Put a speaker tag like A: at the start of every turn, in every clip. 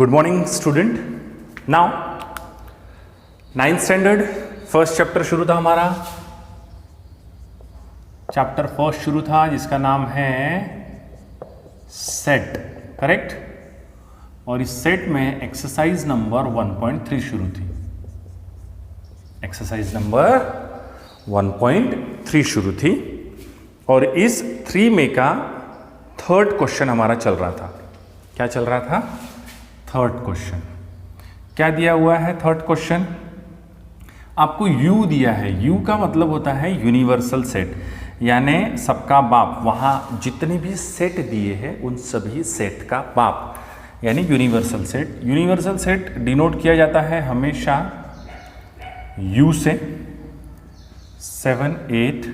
A: Good morning student. Now 9th standard first chapter शुरू था हमारा। चैप्टर फर्स्ट शुरू था जिसका नाम है सेट, करेक्ट। और इस सेट में एक्सरसाइज नंबर 1.3 शुरू थी। एक्सरसाइज नंबर 1.3 शुरू थी और इस 3 में का थर्ड क्वेश्चन हमारा चल रहा था। क्या चल रहा था? Third question. क्या दिया हुआ है थर्ड क्वेश्चन? आपको U दिया है। U का मतलब होता है यूनिवर्सल सेट, यानी सबका बाप। वहाँ जितने भी सेट दिए हैं उन सभी सेट का बाप, यानी universal set. Universal set denote किया जाता है हमेशा U से। 7, 8,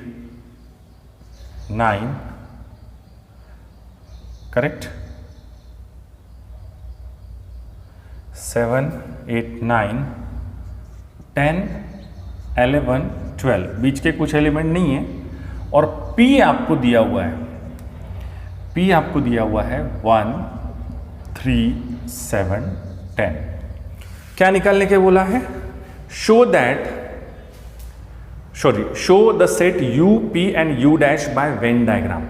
A: 9, करेक्ट। 7, 8, 9, 10, 11, 12, बीच के कुछ एलिमेंट नहीं है। और P आपको दिया हुआ है। P आपको दिया हुआ है 1, 3, 7, 10। क्या निकालने के बोला है? Show the set U, P and U dash by Venn diagram.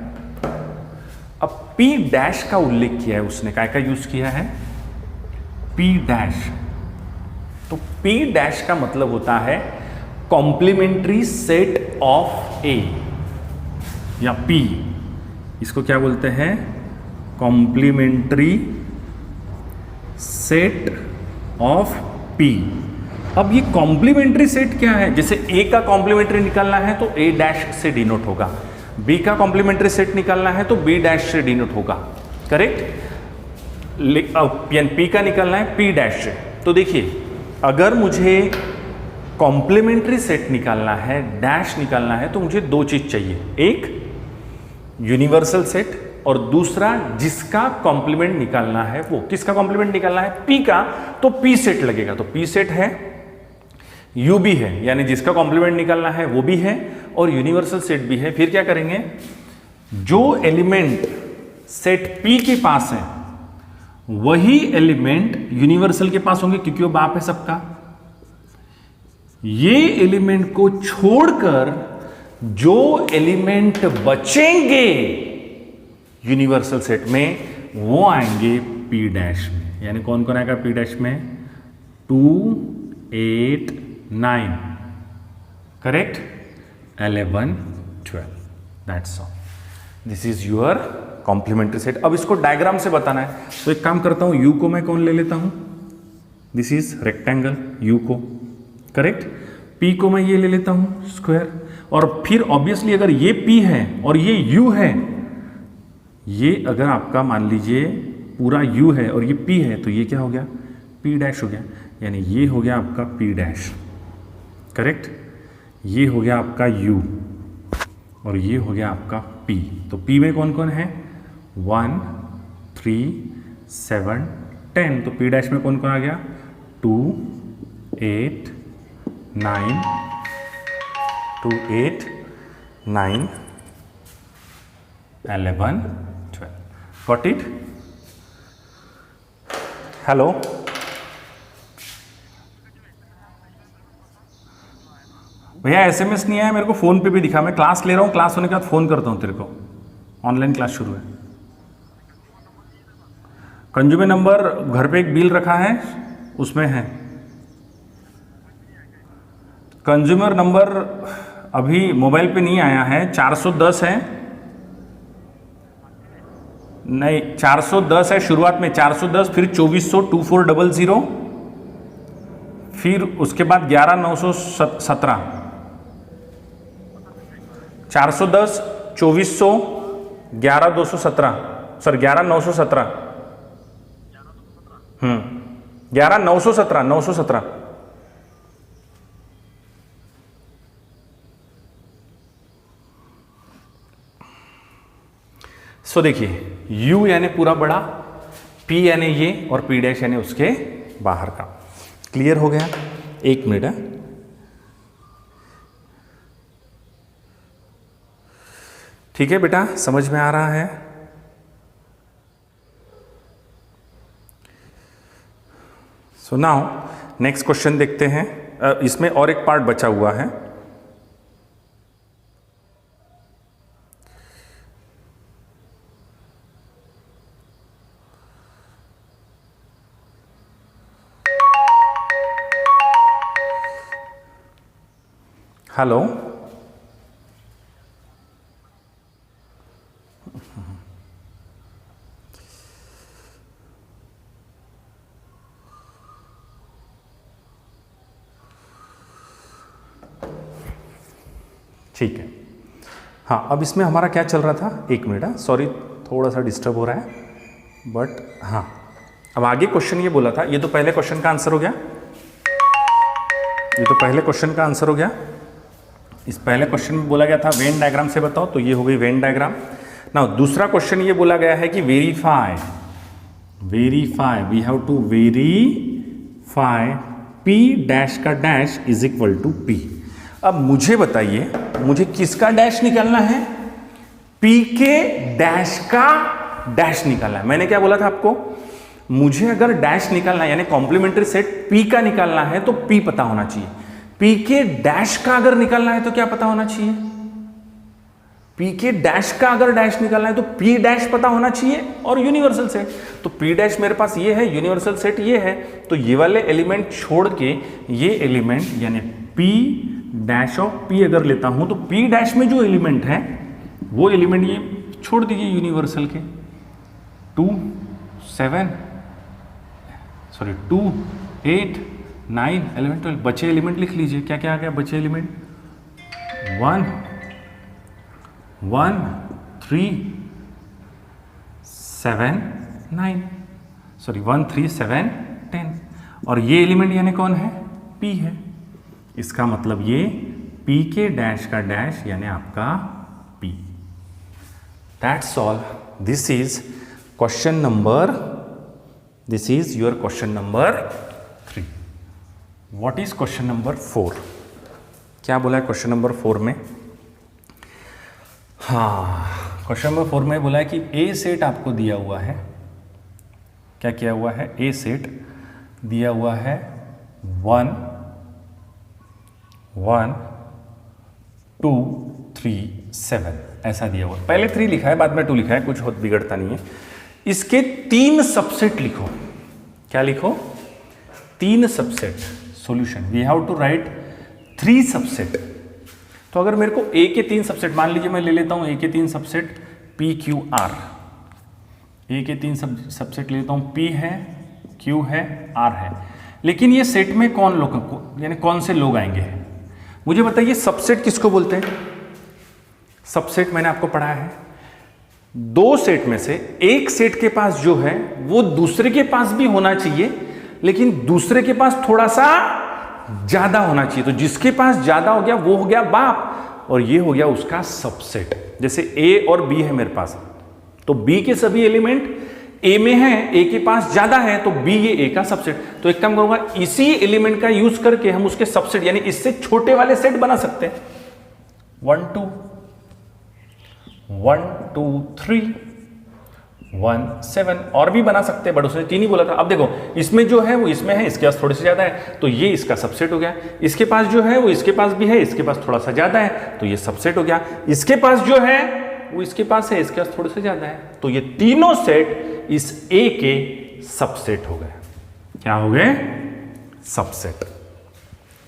A: अब P डैश का उल्लेख किया है उसने, काय का यूज किया है? P dash. तो P डैश का मतलब होता है कॉम्प्लीमेंट्री सेट ऑफ A या P। इसको क्या बोलते हैं? Complementary set of P। अब ये कॉम्प्लीमेंट्री सेट क्या है? जैसे A का कॉम्प्लीमेंट्री निकालना है तो A डैश से डिनोट होगा, B का कॉम्प्लीमेंट्री सेट निकालना है तो B डैश से डिनोट होगा, करेक्ट। P का निकालना है P डैश से। तो देखिए, अगर मुझे कॉम्प्लीमेंट्री सेट निकालना है, डैश निकालना है, तो मुझे दो चीज चाहिए। एक यूनिवर्सल सेट और दूसरा जिसका कॉम्प्लीमेंट निकालना है वो। किसका कॉम्प्लीमेंट निकालना है? P का, तो P सेट लगेगा। तो P सेट है, U भी है, यानी जिसका कॉम्प्लीमेंट निकालना है वो भी है और यूनिवर्सल सेट भी है। फिर क्या करेंगे? जो एलिमेंट सेट P के पास है वही एलिमेंट यूनिवर्सल के पास होंगे, क्योंकि वो बाप है सबका। ये एलिमेंट को छोड़कर जो एलिमेंट बचेंगे यूनिवर्सल सेट में वो आएंगे P डैश में। यानी कौन कौन आएगा P डैश में? 2, 8, 9, correct, 11, 12। That's all. This is your complementary set. अब इसको डायग्राम से बताना है, तो एक काम करता हूं, U को मैं कौन ले लेता हूं? दिस इज रेक्टेंगल, U को, करेक्ट। P को मैं ये ले लेता हूं, स्क्वायर। और फिर ऑब्वियसली अगर ये P है और ये U है, ये अगर आपका मान लीजिए पूरा U है और ये P है, तो ये क्या हो गया? P डैश हो गया। यानी ये हो गया आपका P डैश, करेक्ट। ये हो गया आपका U और ये हो गया आपका P। तो P में कौन कौन है? 1, 3, 7, 10। तो P डैश में कौन कौन आ गया? 2, 8, 9, 2, 8, 9, 11, 12। Got it? हेलो, भैया SMS नहीं आया मेरे को, फोन पे भी दिखा। मैं क्लास ले रहा हूँ, क्लास होने के बाद फोन करता हूँ तेरे को। ऑनलाइन क्लास शुरू है। कंज्यूमर नंबर घर पे एक बिल रखा है, उसमें है। कंज्यूमर नंबर अभी मोबाइल पे नहीं आया है। 410 है, नहीं 410 है शुरुआत में, 410, फिर 2400, 2400, फिर उसके बाद 11917। 410, 2400, 11217, सर 11917, 11917, 917। सो देखिए, U यानी पूरा बड़ा, P यानी ये, और P डैश यानी उसके बाहर का। क्लियर हो गया? एक मिनट है। ठीक है बेटा, समझ में आ रहा है? सो नाउ नेक्स्ट क्वेश्चन देखते हैं। इसमें और एक पार्ट बचा हुआ है। हेलो, ठीक है। हाँ, अब इसमें हमारा क्या चल रहा था, एक मिनट, सॉरी थोड़ा सा डिस्टर्ब हो रहा है, बट हाँ अब आगे क्वेश्चन ये बोला था, ये तो पहले क्वेश्चन का आंसर हो गया, ये तो पहले क्वेश्चन का आंसर हो गया। इस पहले क्वेश्चन में बोला गया था वेन डायग्राम से बताओ, तो ये हो गई वेन डायग्राम। ना दूसरा क्वेश्चन ये बोला गया है कि verify we have to verify P dash का dash is equal to P. अब मुझे बताइए, मुझे किसका डैश निकालना है, पी के डैश का डैश निकालना है। मैंने क्या बोला था आपको, मुझे अगर डैश निकालना है यानी कॉम्प्लीमेंट्री सेट पी का निकालना है तो पी पता होना चाहिए, पी के डैश का अगर निकालना है तो क्या पता होना चाहिए, पी के डैश का अगर डैश निकालना है तो पी डैश पता होना चाहिए, और यूनिवर्सल सेट तो पी डैश मेरे पास ये है, यूनिवर्सल सेट ये है, तो ये वाले एलिमेंट छोड़ के ये एलिमेंट यानी पी डैश ऑफ पी अगर लेता हूं तो पी डैश में जो एलिमेंट है वो एलिमेंट ये छोड़ दीजिए यूनिवर्सल के, 2 8 9 11 12 बचे एलिमेंट लिख लीजिए। क्या क्या आ गया बचे एलिमेंट, 1 1 3 7 9 सॉरी 1 3 7 10, और ये एलिमेंट यानी कौन है, P है। इसका मतलब ये P के डैश का डैश यानी आपका P। That's all. This is question number, this is your question number 3। What is question number 4? क्या बोला है क्वेश्चन नंबर 4 में? हाँ, क्वेश्चन नंबर 4 में बोला है कि ए सेट आपको दिया हुआ है, क्या किया हुआ है, ए सेट दिया हुआ है 1 1 2 3 7 ऐसा दिया हुआ है। पहले 3 लिखा है बाद में 2 लिखा है, कुछ बहुत बिगड़ता नहीं है। इसके 3 सबसेट लिखो। क्या लिखो? 3 subset. Solution we have to write 3 subset. तो अगर मेरे को ए के 3 सबसेट, मान लीजिए मैं ले लेता हूं ए के 3 सबसेट पी क्यू आर, ए के 3 सबसेट ले लेता हूं, पी है, क्यू है, आर है। लेकिन ये सेट में कौन लोग यानी कौन से लोग आएंगे मुझे बताइए। सबसेट किसको बोलते हैं? सबसेट मैंने आपको पढ़ाया है, 2 सेट में से एक सेट के पास जो है वो दूसरे के पास भी होना चाहिए, लेकिन दूसरे के पास थोड़ा सा ज्यादा होना चाहिए। तो जिसके पास ज्यादा हो गया वो हो गया बाप, और ये हो गया उसका सबसेट। जैसे ए और बी है मेरे पास, तो बी के सभी एलिमेंट ए में है, ए के पास ज्यादा है तो बी ये ए का सबसेट। तो एक काम करूंगा, इसी एलिमेंट का यूज करके हम उसके सबसेट यानी इससे छोटे वाले सेट बना सकते हैं। 1 2 1 2 3 1 7 और भी बना सकते हैं, बट उसने 3 ही बोला था। अब देखो इसमें जो है वो इसमें है, इसके पास थोड़े से ज्यादा है तो ये इसका सबसेट हो गया। इसके पास जो है वो इसके पास भी है, इसके पास थोड़ा सा ज्यादा है तो ये सबसेट हो गया। इसके पास जो है वो इसके पास है, इसके पास थोड़े से ज्यादा है, तो ये तीनों सेट इस ए के सबसेट हो गए। क्या हो गए? सबसेट।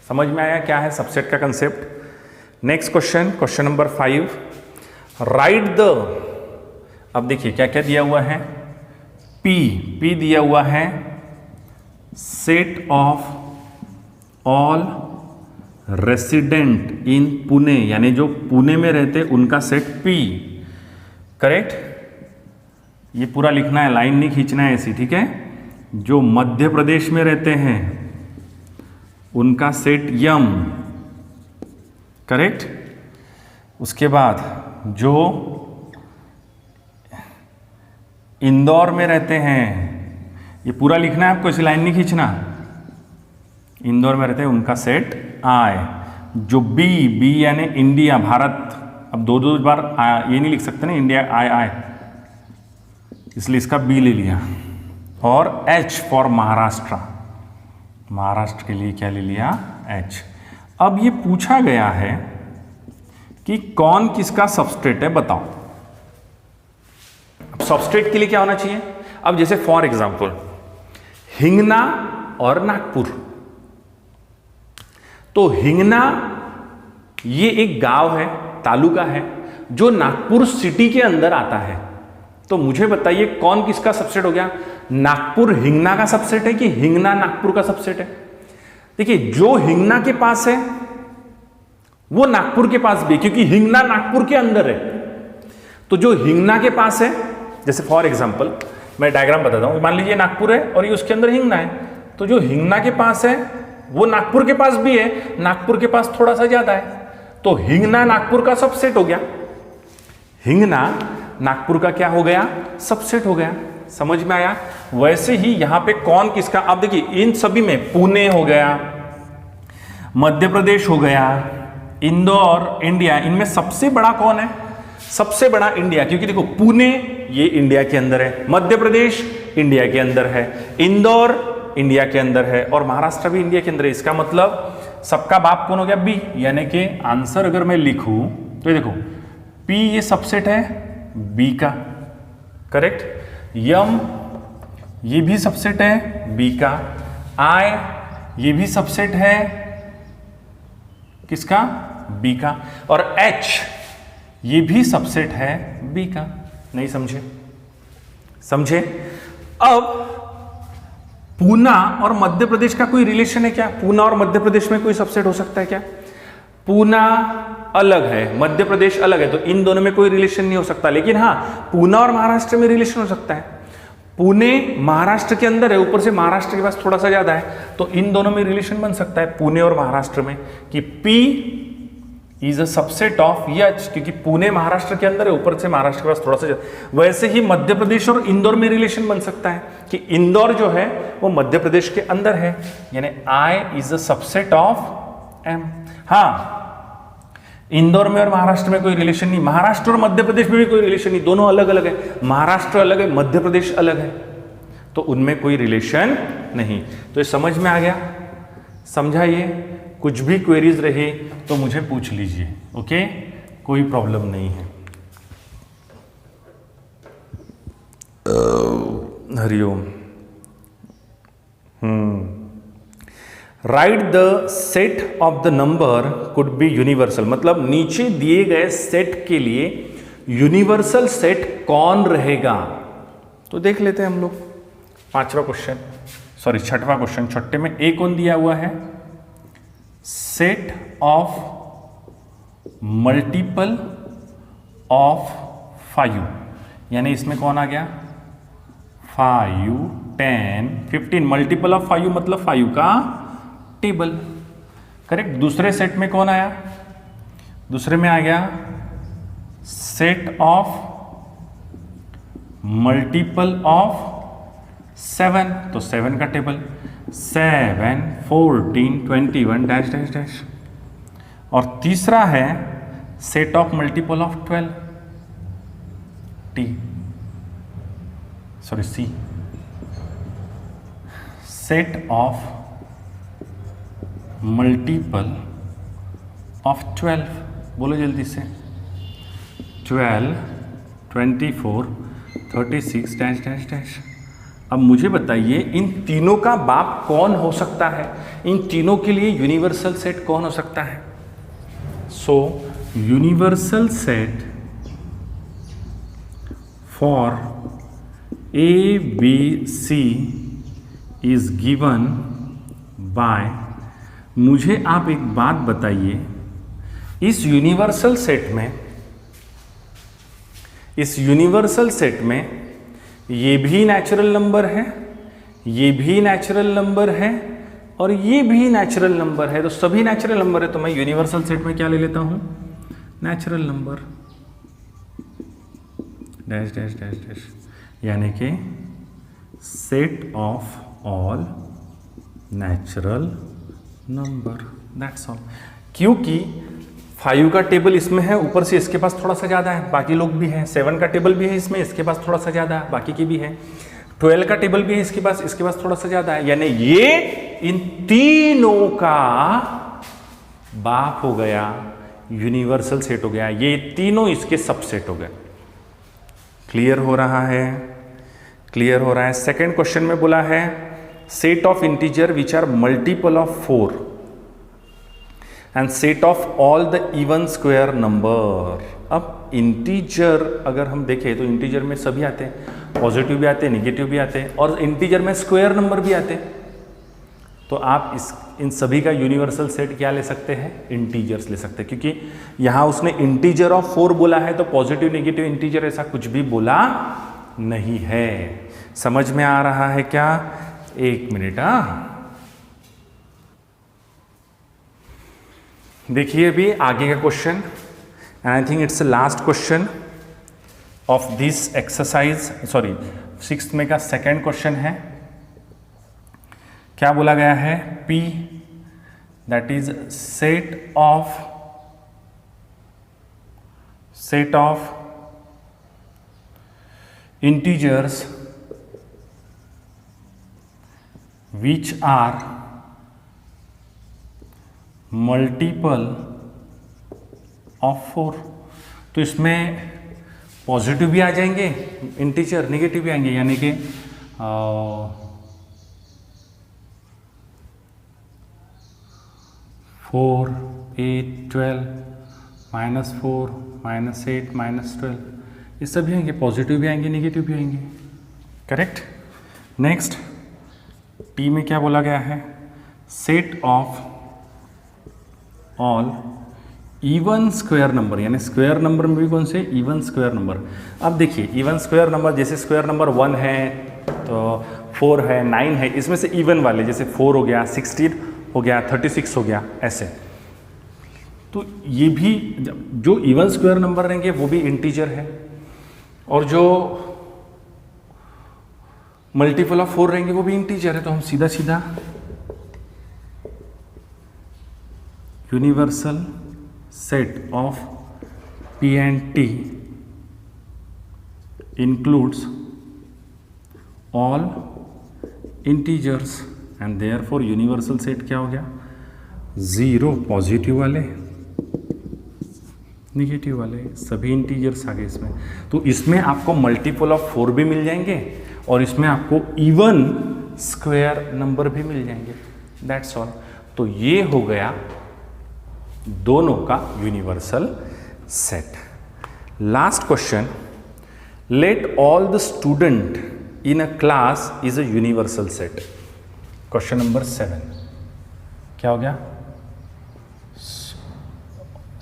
A: समझ में आया क्या है सबसेट का concept? Next question, question number 5, right the, अब देखिए क्या क्या दिया हुआ है, P दिया हुआ है set of all resident in Pune, यानी जो पुणे में रहते उनका सेट P, करेक्ट। ये पूरा लिखना है, लाइन नहीं खींचना है ऐसी, ठीक है। जो मध्य प्रदेश में रहते हैं उनका सेट यम, करेक्ट। उसके बाद जो इंदौर में रहते हैं, ये पूरा लिखना है आपको, इसे लाइन नहीं खींचना। इंदौर में रहते हैं उनका सेट आई। जो बी यानी इंडिया, भारत, अब दो बार ये नहीं लिख सकते ना, इंडिया आई, इसलिए इसका बी ले लिया। और H फॉर महाराष्ट्र, महाराष्ट्र के लिए क्या ले लिया, H। अब ये पूछा गया है कि कौन किसका सबस्ट्रेट है, बताओ। अब सबस्ट्रेट के लिए क्या होना चाहिए, अब जैसे फॉर एग्जांपल हिंगना और नागपुर, तो हिंगना ये एक गांव है, तालुका है जो नागपुर सिटी के अंदर आता है। तो मुझे बताइए कौन किसका सबसेट हो गया, नागपुर हिंगना का सबसेट है कि हिंगना नागपुर का सबसेट है। देखिए जो हिंगना के पास है वो नागपुर के पास भी, क्योंकि हिंगना नागपुर के अंदर है। तो जो हिंगना के पास है, जैसे फॉर एग्जांपल मैं डायग्राम बताता हूं, मान लीजिए नागपुर है और ये उसके अंदर हिंगना है, तो जो हिंगना के पास है वो नागपुर के पास भी है, नागपुर के पास थोड़ा सा ज्यादा है, तो हिंगना नागपुर का सबसेट हो गया। हिंगना नागपुर का क्या हो गया, सबसेट हो गया। समझ में आया। वैसे ही यहां पे कौन किसका, आप देखिए इन सभी में पुणे हो गया, मध्य प्रदेश हो गया, इंदौर, इंडिया, इनमें सबसे बड़ा कौन है, सबसे बड़ा इंडिया, क्योंकि देखो पुणे ये इंडिया के अंदर है, मध्य प्रदेश इंडिया के अंदर है, इंदौर इंडिया के अंदर है और महाराष्ट्र भी इंडिया के अंदर है। इसका मतलब सबका बाप कौन हो गया, बी। यानी कि आंसर अगर मैं लिखूं तो देखो पी ये सबसेट है बी का, करेक्ट। यम ये भी सबसेट है बी का, आई ये भी सबसेट है किसका, बी का, और एच ये भी सबसेट है बी का। नहीं समझे, समझे। अब पूना और मध्य प्रदेश का कोई रिलेशन है क्या, पूना और मध्य प्रदेश में कोई सबसेट हो सकता है क्या, पूना अलग है, मध्य प्रदेश अलग है, तो इन दोनों में कोई रिलेशन नहीं हो सकता। लेकिन हाँ पूना और महाराष्ट्र में रिलेशन हो सकता है। पुणे महाराष्ट्र के अंदर है, ऊपर से महाराष्ट्र के पास थोड़ा सा ज्यादा है, तो इन दोनों में रिलेशन बन सकता है पुणे और महाराष्ट्र में कि P is a subset of H, क्योंकि पुणे महाराष्ट्र के अंदर है, ऊपर से महाराष्ट्र के पास थोड़ा सा ज्यादा। वैसे ही मध्य प्रदेश और इंदौर में रिलेशन बन सकता है कि इंदौर जो है वो मध्य प्रदेश के अंदर है, यानी I is a subset of M। हाँ इंदौर में और महाराष्ट्र में कोई रिलेशन नहीं, महाराष्ट्र और मध्य प्रदेश में भी कोई रिलेशन नहीं, दोनों अलग अलग है, महाराष्ट्र अलग है, मध्य प्रदेश अलग है, तो उनमें कोई रिलेशन नहीं। तो ये समझ में आ गया, समझा। ये कुछ भी क्वेरीज रहे तो मुझे पूछ लीजिए, ओके, कोई प्रॉब्लम नहीं है। Hariom. Right the set of the number could be universal, मतलब नीचे दिए गए सेट के लिए यूनिवर्सल सेट कौन रहेगा। तो देख लेते हैं हम लोग पांचवा क्वेश्चन, सॉरी छठवां क्वेश्चन। छठे में ए कौन दिया हुआ है, सेट ऑफ मल्टीपल ऑफ 5, यानी इसमें कौन आ गया 5, 10, 15, मल्टीपल ऑफ 5 मतलब 5 का टेबल, करेक्ट। दूसरे सेट में कौन आया, दूसरे में आ गया सेट ऑफ मल्टीपल ऑफ 7, तो 7 का टेबल 7, 14, 21 डैश डैश डैश। और तीसरा है set of multiple of 12, T, sorry C, set of multiple of 12, बोलो जल्दी से, 12, 24, 36 डैश डैश डैश। अब मुझे बताइए इन तीनों का बाप कौन हो सकता है, इन तीनों के लिए यूनिवर्सल सेट कौन हो सकता है। So universal set for A B C is given by, मुझे आप एक बात बताइए, इस यूनिवर्सल सेट में, इस यूनिवर्सल सेट में ये भी नेचुरल नंबर है, ये भी नेचुरल नंबर है और ये भी नेचुरल नंबर है, तो सभी नेचुरल नंबर है, तो मैं यूनिवर्सल सेट में क्या ले लेता हूं, natural number, dash dash dash dash, यानी कि set of all natural number, that's all. क्योंकि 5 का टेबल इसमें है, ऊपर से इसके पास थोड़ा सा ज़्यादा है, बाकी लोग भी हैं, 7 का टेबल भी है इसमें, इसके पास थोड़ा सा ज़्यादा है, बाकी के भी है, 12 का टेबल भी है इसके पास थोड़ा सा ज़्यादा है, यानी ये इन तीनों का बाप हो गया, यूनिवर्सल सेट हो गया, ये तीनों इसके सबसेट हो गए। क्लियर हो रहा है? क्लियर हो रहा है। सेकंड क्वेश्चन में बोला है set of integer which are multiple of 4 and set of all the even square number. अब इंटीजर अगर हम देखें तो इंटीजर में सभी आते हैं, पॉजिटिव भी आते हैं, नेगेटिव भी आते हैं, और इंटीजर में स्क्वायर नंबर भी आते हैं। तो आप इन सभी का यूनिवर्सल सेट क्या ले सकते हैं? इंटीजर्स ले सकते हैं, क्योंकि यहां उसने इंटीजर ऑफ 4 बोला है, तो पॉजिटिव नेगेटिव इंटीजर ऐसा कुछ भी बोला नहीं है। समझ में आ रहा है क्या? एक मिनट। देखिए अभी आगे का question, and I think it's the last question of this exercise, sorry 6th में का सेकेंड क्वेश्चन है। क्या बोला गया है? P that is set of integers which are multiple of 4। तो इसमें पॉजिटिव भी आ जाएंगे इंटीजर, नेगेटिव भी आएंगे, यानी कि 4, 8, 12, -4, -8, -12, ये सभी आएंगे, पॉजिटिव भी आएंगे, नेगेटिव भी आएंगे। करेक्ट। नेक्स्ट टी में क्या बोला गया है? Set of all even square number, यानी स्क्वायर नंबर में भी कौन से? Even square number. अब देखिए इवन स्क्वायर नंबर, जैसे स्क्वायर नंबर 1 है, तो 4 है, 9 है, इसमें से इवन वाले जैसे 4 हो गया, 16 हो गया, 36 हो गया, ऐसे। तो ये भी जो इवन स्क्वायर नंबर रहेंगे वो भी इंटीजर है, और जो मल्टीपल ऑफ 4 रहेंगे वो भी इंटीजर है। तो हम सीधा सीधा universal set of P and T includes all integers and therefore universal set क्या हो गया? 0 पॉजिटिव वाले, नेगेटिव वाले, सभी इंटीजर्स आ गए इसमें। तो इसमें आपको मल्टीपल ऑफ 4 भी मिल जाएंगे और इसमें आपको इवन स्क्वायर नंबर भी मिल जाएंगे। That's all. तो ये हो गया दोनों का universal set. Last question, let all the student in a class is a universal set. Question number 7 क्या हो गया?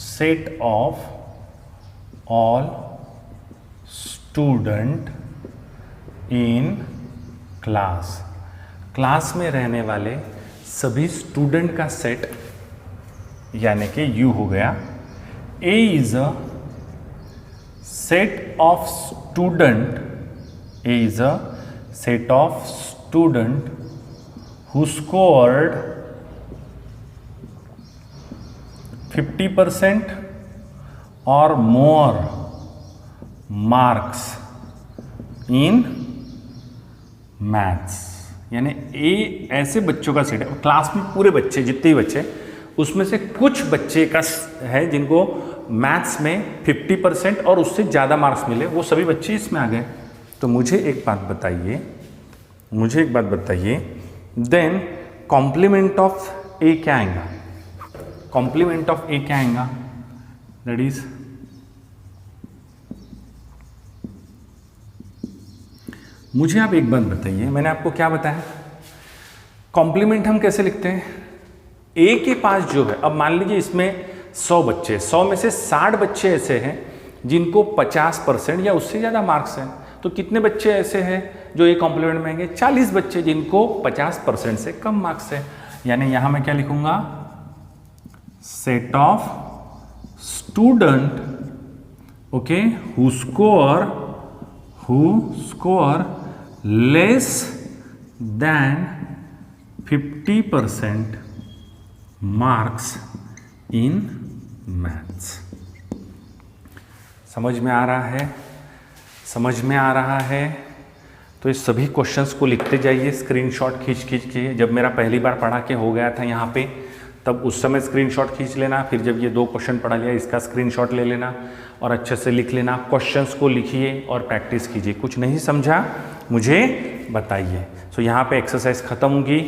A: Set of all student in class, class में रहने वाले सभी स्टूडेंट का सेट, यानी कि U हो गया। A is a set of student, A is a set of student who scored 50% और मोर मार्क्स इन मैथ्स। यानी ए ऐसे बच्चों का सेट है, क्लास में पूरे बच्चे जितने भी बच्चे, उसमें से कुछ बच्चे का है जिनको मैथ्स में 50% और उससे ज़्यादा मार्क्स मिले, वो सभी बच्चे इसमें आ गए। तो मुझे एक बात बताइए, देन कॉम्प्लीमेंट ऑफ ए क्या आएगा? कॉम्प्लीमेंट ऑफ ए क्या आएगा? दैट इज मुझे आप एक बात बताइए, मैंने आपको क्या बताया? कॉम्प्लीमेंट हम कैसे लिखते हैं? ए के पास जो है, अब मान लीजिए इसमें 100 बच्चे, 100 में से 60 बच्चे ऐसे हैं जिनको 50% या उससे ज़्यादा मार्क्स हैं। तो कितने बच्चे ऐसे हैं जो ए कॉम्प्लीमेंट में आएंगे? 40 बच्चे जिनको 50% से कम मार्क्स है। यानी यहां मैं क्या लिखूंगा? Set of student, okay, who score less than 50% marks in maths. समझ में आ रहा है? तो इस सभी क्वेश्चंस को लिखते जाइए, स्क्रीनशॉट खींच के। जब मेरा पहली बार पढ़ा के हो गया था यहाँ पे, तब उस समय स्क्रीनशॉट खींच लेना, फिर जब ये 2 क्वेश्चन पढ़ा लिया इसका स्क्रीनशॉट ले लेना और अच्छे से लिख लेना। क्वेश्चंस को लिखिए और प्रैक्टिस कीजिए। कुछ नहीं समझा मुझे बताइए। सो यहाँ पे एक्सरसाइज खत्म होगी।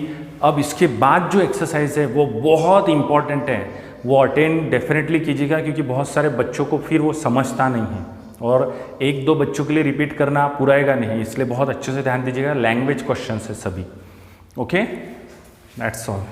A: अब इसके बाद जो एक्सरसाइज है वो बहुत इंपॉर्टेंट है, वो अटेंड डेफिनेटली कीजिएगा, क्योंकि बहुत सारे बच्चों को फिर वो समझता नहीं है और 1-2 बच्चों के लिए रिपीट करना पुराएगा नहीं, इसलिए बहुत अच्छे से ध्यान दीजिएगा। लैंग्वेज क्वेश्चन है सभी। Okay, that's all.